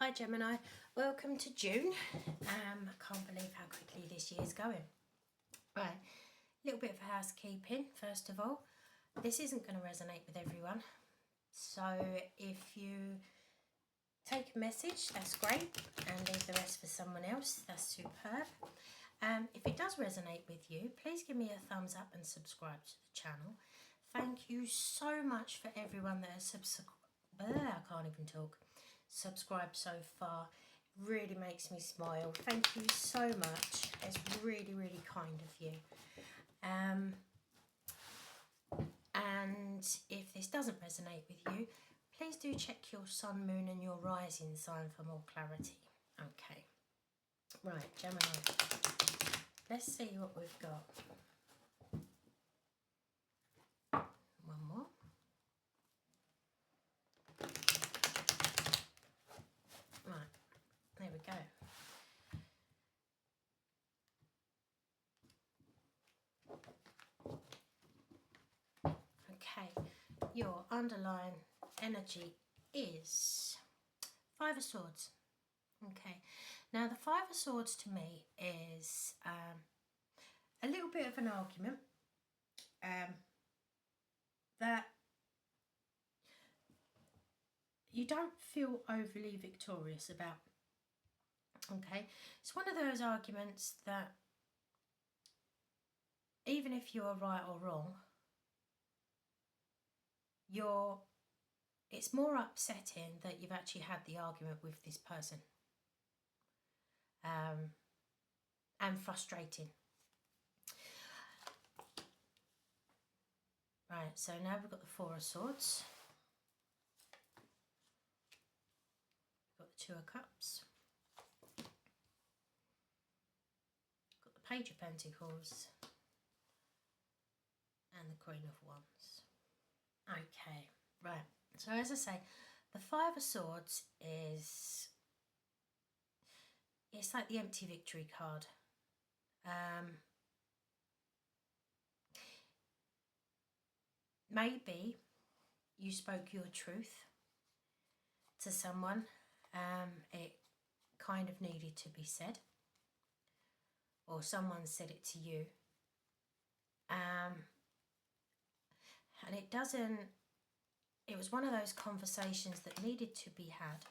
Hi Gemini, welcome to June. I can't believe how quickly this year's going. Right, a little bit of housekeeping first of all. This isn't going to resonate with everyone, so if you take a message, that's great, and leave the rest for someone else, that's superb. If it does resonate with you, please give me a thumbs up and subscribe to the channel. Thank you so much for everyone that has subscribed so far. It really makes me smile. Thank you so much. It's really, really kind of you. And if this doesn't resonate with you, please do check your sun, moon and your rising sign for more clarity. Okay. Right, Gemini. Let's see what we've got. One more. Right, there we go. Okay, your underlying energy is Five of Swords. Okay, now the Five of Swords to me is a little bit of an argument that you don't feel overly victorious about. Okay, it's one of those arguments that even if you're right or wrong, it's more upsetting that you've actually had the argument with this person, and frustrating. Right, so now we've got the Four of Swords, we've got the Two of Cups, got the Page of Pentacles, and the Queen of Wands. Okay, right, so as I say, the Five of Swords it's like the empty victory card. Maybe you spoke your truth to someone, it kind of needed to be said, or someone said it to you, and it was one of those conversations that needed to be had,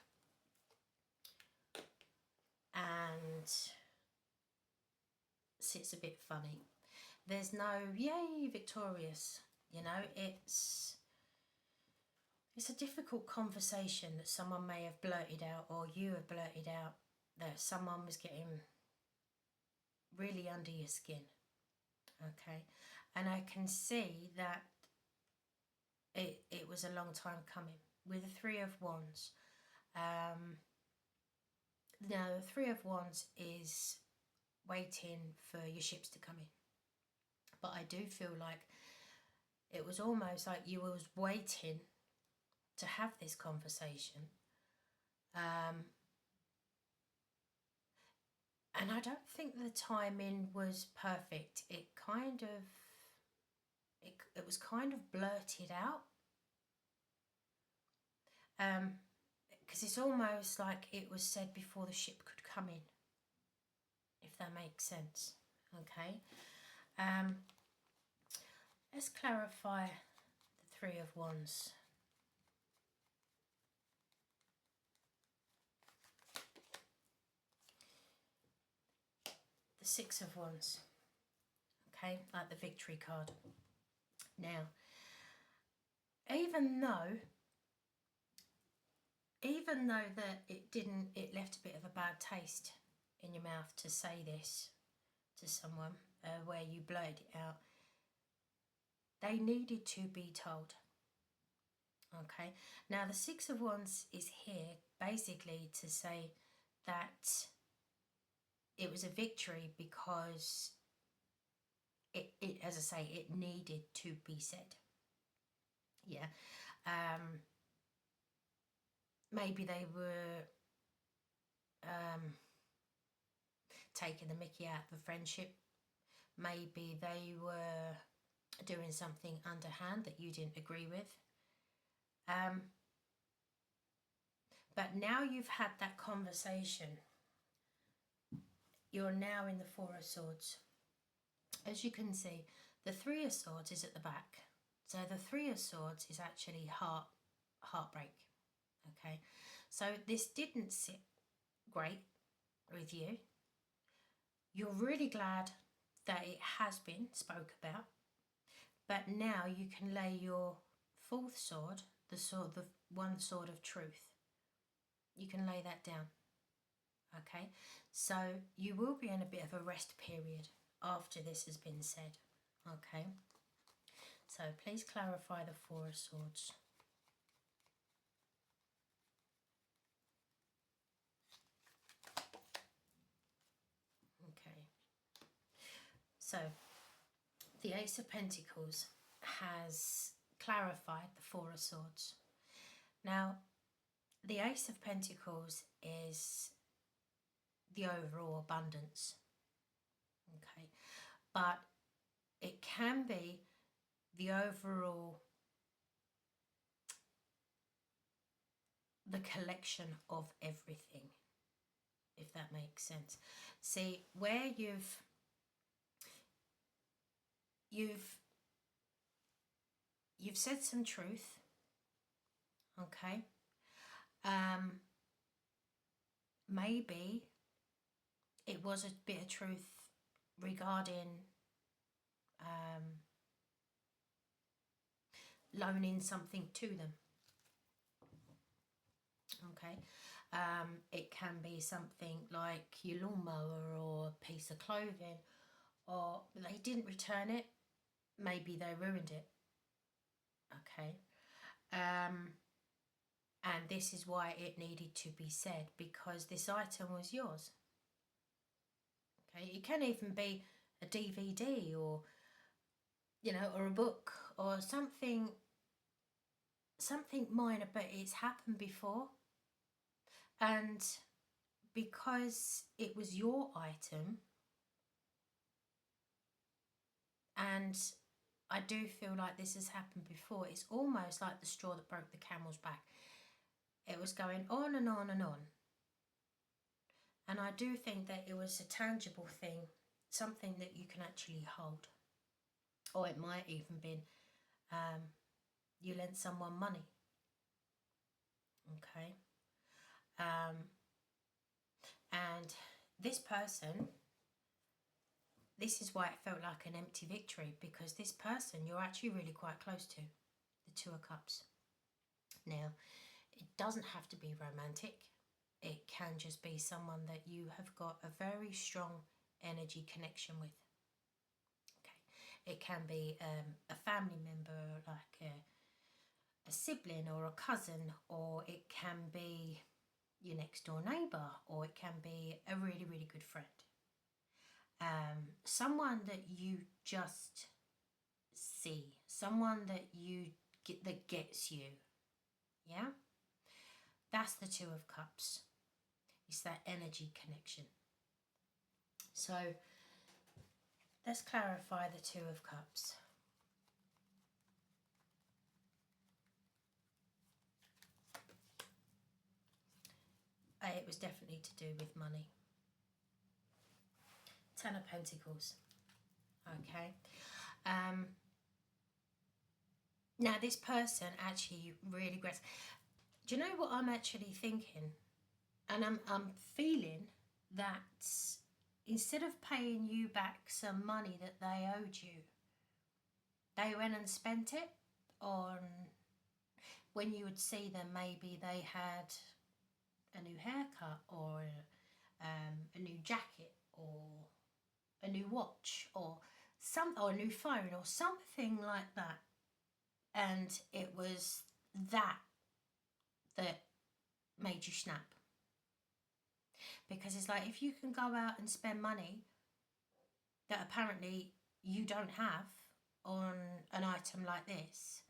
and it's a bit funny. There's no yay victorious, you know. It's a difficult conversation that someone may have blurted out, or you have blurted out, that someone was getting really under your skin. Okay, and I can see that it was a long time coming. With the Three of Wands, now the Three of Wands is waiting for your ships to come in, but I do feel like it was almost like you was waiting to have this conversation, and I don't think the timing was perfect. It was kind of blurted out, because it's almost like it was said before the ship could come in, if that makes sense. Okay, let's clarify the Three of Wands. The Six of Wands, okay, like the victory card. Now, even though that it left a bit of a bad taste in your mouth to say this to someone, where you blurted it out, they needed to be told. Okay, now the Six of Wands is here basically to say that it was a victory because it as I say, it needed to be said. Yeah, maybe they were taking the mickey out of the friendship. Maybe they were doing something underhand that you didn't agree with. But now you've had that conversation, you're now in the Four of Swords. As you can see, the Three of Swords is at the back. So the Three of Swords is actually heartbreak. Okay, so this didn't sit great with you. You're really glad that it has been spoke about, but now you can lay your fourth sword, the one sword of truth. You can lay that down. Okay, so you will be in a bit of a rest period after this has been said. Okay, so please clarify the Four of Swords. Okay, so the Ace of Pentacles has clarified the Four of Swords. Now, the Ace of Pentacles is the overall abundance. Okay, but it can be the overall, the collection of everything, if that makes sense. See, where you've said some truth, okay, maybe it was a bit of truth regarding loaning something to them. Okay, it can be something like your lawnmower or a piece of clothing, or they didn't return it, maybe they ruined it. Okay, and this is why it needed to be said, because this item was yours. Okay, it can even be a DVD, or you know, or a book, or something minor, but it's happened before, and because it was your item, and I do feel like this has happened before, it's almost like the straw that broke the camel's back. It was going on and on and on, and I do think that it was a tangible thing, something that you can actually hold, or it might even been you lent someone money. Okay, and this person, this is why it felt like an empty victory, because this person you're actually really quite close to, the Two of Cups. Now, it doesn't have to be romantic. It can just be someone that you have got a very strong energy connection with. Okay, it can be a family member, like a sibling or a cousin, or it can be your next door neighbour, or it can be a really, really good friend. Someone that you just see, someone that you get, that gets you. Yeah, that's the Two of Cups. It's that energy connection. So let's clarify the Two of Cups. It was definitely to do with money. Ten of Pentacles. Okay. Now this person actually really regrets. Do you know what I'm actually thinking? And I'm feeling that instead of paying you back some money that they owed you, they went and spent it on, when you would see them, maybe they had a new haircut, or a new jacket, or a new watch, or a new phone, or something like that, and it was that made you snap. Because it's like, if you can go out and spend money that apparently you don't have on an item like this,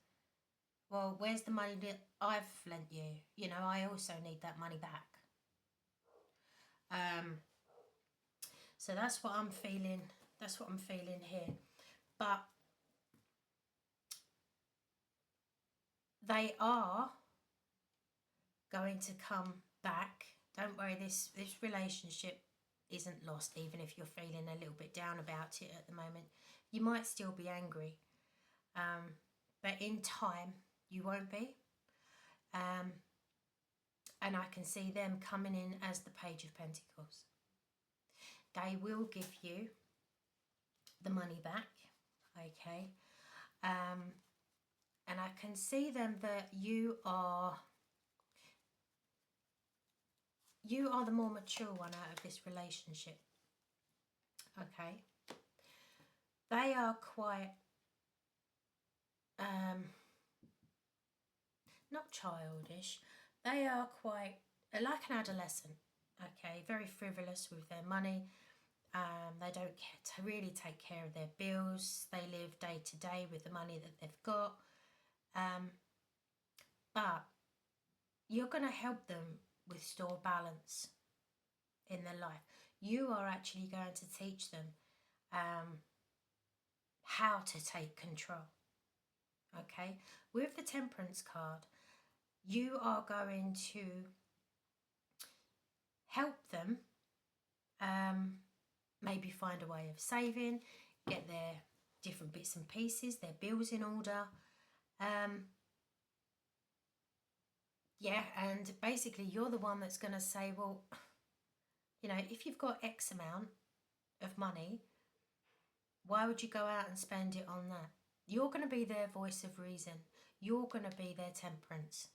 well, where's the money that I've lent you? You know, I also need that money back. So that's what I'm feeling. That's what I'm feeling here. But they are going to come back. Don't worry, this relationship isn't lost, even if you're feeling a little bit down about it at the moment. You might still be angry, but in time you won't be. And I can see them coming in as the Page of Pentacles. They will give you the money back, okay? And I can see them that you are the more mature one out of this relationship, okay? They are quite, not childish, they are quite like an adolescent, okay? Very frivolous with their money. They don't really take care of their bills. They live day to day with the money that they've got. But you're going to help them restore balance in their life. You are actually going to teach them how to take control. Okay, with the Temperance card, you are going to help them maybe find a way of saving, get their different bits and pieces, their bills in order. Yeah, and basically you're the one that's going to say, well, you know, if you've got X amount of money, why would you go out and spend it on that? You're going to be their voice of reason. You're going to be their Temperance.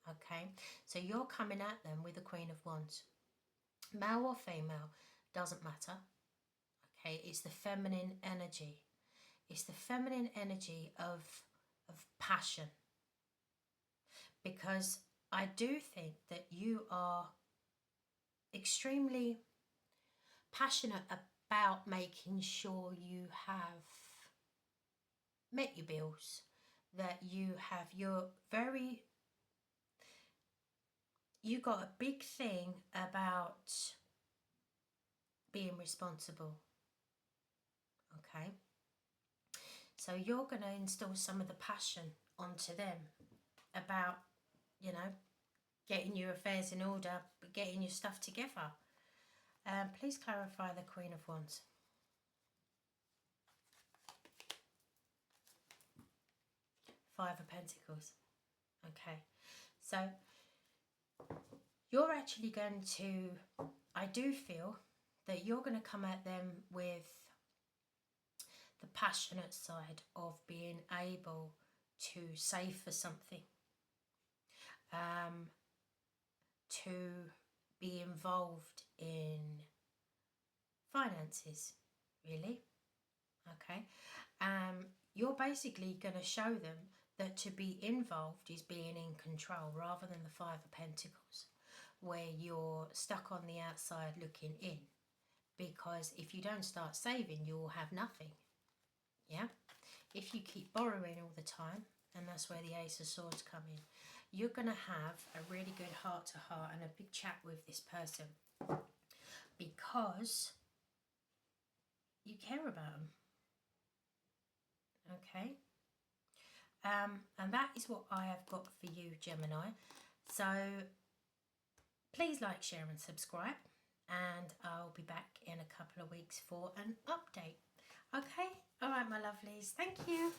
Okay, so you're coming at them with the Queen of Wands. Male or female, doesn't matter. Okay, it's the feminine energy. It's the feminine energy of passion. Because I do think that you are extremely passionate about making sure you have met your bills, that you got a big thing about being responsible. Okay, so you're going to instill some of the passion onto them about, you know, getting your affairs in order, but getting your stuff together. Please clarify the Queen of Wands. Five of Pentacles. Okay, so you're actually going to, I do feel that you're going to come at them with the passionate side of being able to save for something, to be involved in finances, really. Okay, you're basically going to show them that to be involved is being in control, rather than the Five of Pentacles, where you're stuck on the outside looking in. Because if you don't start saving, you will have nothing. Yeah, if you keep borrowing all the time, and that's where the Ace of Swords come in, you're going to have a really good heart-to-heart and a big chat with this person, because you care about them. Okay, and that is what I have got for you, Gemini. So please like, share and subscribe, and I'll be back in a couple of weeks for an update. Okay, all right, my lovelies, thank you.